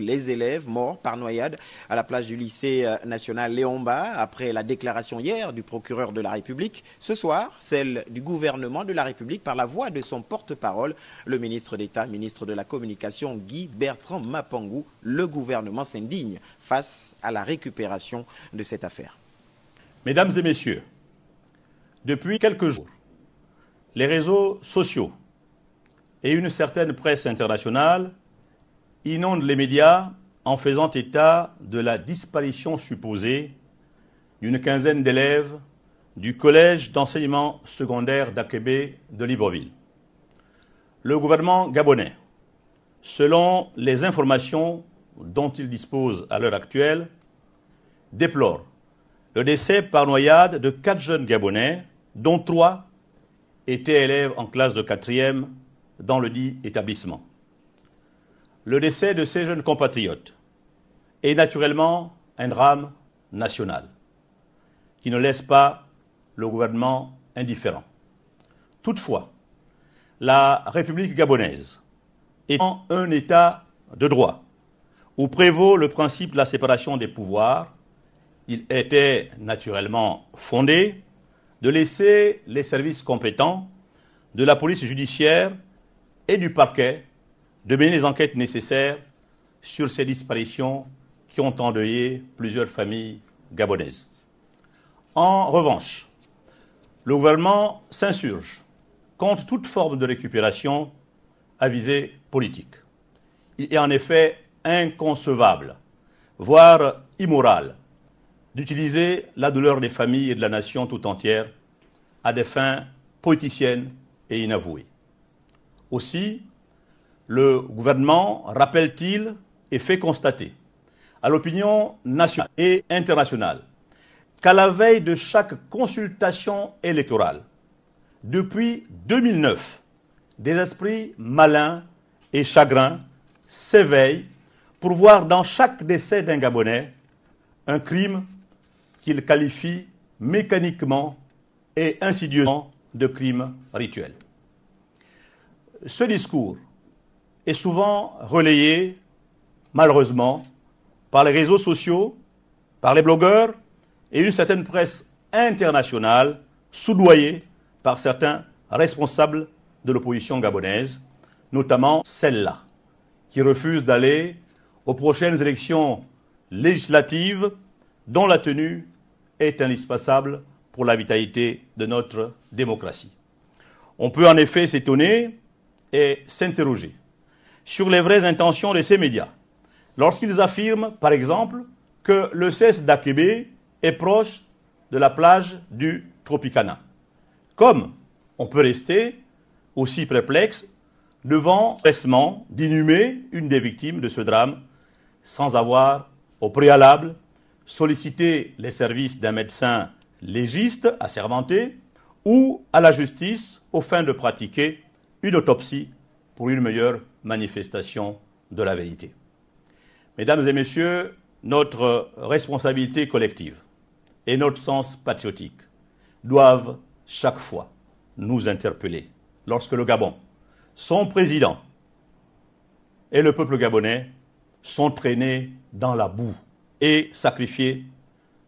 Les élèves morts par noyade à la plage du lycée national Léon-Mba après la déclaration hier du procureur de la République. Ce soir, celle du gouvernement de la République par la voix de son porte-parole, le ministre d'État, ministre de la Communication, Guy Bertrand Mapangou. Le gouvernement s'indigne face à la récupération de cette affaire. Mesdames et messieurs, depuis quelques jours, les réseaux sociaux et une certaine presse internationale inonde les médias en faisant état de la disparition supposée d'une quinzaine d'élèves du collège d'enseignement secondaire d'Akébé de Libreville. Le gouvernement gabonais, selon les informations dont il dispose à l'heure actuelle, déplore le décès par noyade de 4 jeunes Gabonais, dont 3 étaient élèves en classe de 4e dans le dit établissement. Le décès de ces jeunes compatriotes est naturellement un drame national qui ne laisse pas le gouvernement indifférent. Toutefois, la République gabonaise étant un État de droit où prévaut le principe de la séparation des pouvoirs, il était naturellement fondé de laisser les services compétents de la police judiciaire et du parquet de mener les enquêtes nécessaires sur ces disparitions qui ont endeuillé plusieurs familles gabonaises. En revanche, le gouvernement s'insurge contre toute forme de récupération à visée politique. Il est en effet inconcevable, voire immoral, d'utiliser la douleur des familles et de la nation tout entière à des fins politiciennes et inavouées. Aussi, le gouvernement rappelle-t-il et fait constater à l'opinion nationale et internationale qu'à la veille de chaque consultation électorale, depuis 2009, des esprits malins et chagrins s'éveillent pour voir dans chaque décès d'un Gabonais un crime qu'ils qualifient mécaniquement et insidieusement de crime rituel. Ce discours est souvent relayé, malheureusement, par les réseaux sociaux, par les blogueurs et une certaine presse internationale soudoyée par certains responsables de l'opposition gabonaise, notamment celle-là, qui refuse d'aller aux prochaines élections législatives dont la tenue est indispensable pour la vitalité de notre démocratie. On peut en effet s'étonner et s'interroger sur les vraies intentions de ces médias, lorsqu'ils affirment, par exemple, que le CES d'Akébé est proche de la plage du Tropicana. Comme on peut rester aussi perplexe devant l'empressement d'inhumer une des victimes de ce drame sans avoir, au préalable, sollicité les services d'un médecin légiste assermenté ou à la justice aux fins de pratiquer une autopsie pour une meilleure manifestation de la vérité. Mesdames et messieurs, notre responsabilité collective et notre sens patriotique doivent chaque fois nous interpeller lorsque le Gabon, son président et le peuple gabonais sont traînés dans la boue et sacrifiés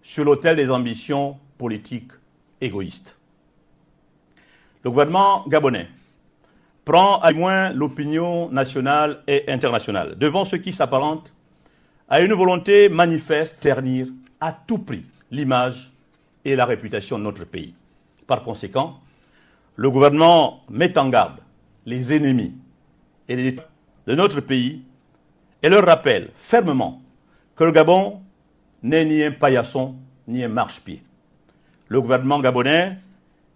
sur l'autel des ambitions politiques égoïstes. Le gouvernement gabonais prend à moins l'opinion nationale et internationale devant ce qui s'apparente à une volonté manifeste de ternir à tout prix l'image et la réputation de notre pays. Par conséquent, le gouvernement met en garde les ennemis et les États de notre pays et leur rappelle fermement que le Gabon n'est ni un paillasson ni un marchepied. Le gouvernement gabonais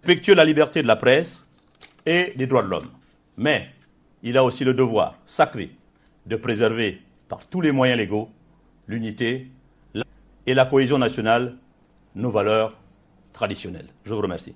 respecte la liberté de la presse et des droits de l'homme. Mais il a aussi le devoir sacré de préserver par tous les moyens légaux l'unité et la cohésion nationale, nos valeurs traditionnelles. Je vous remercie.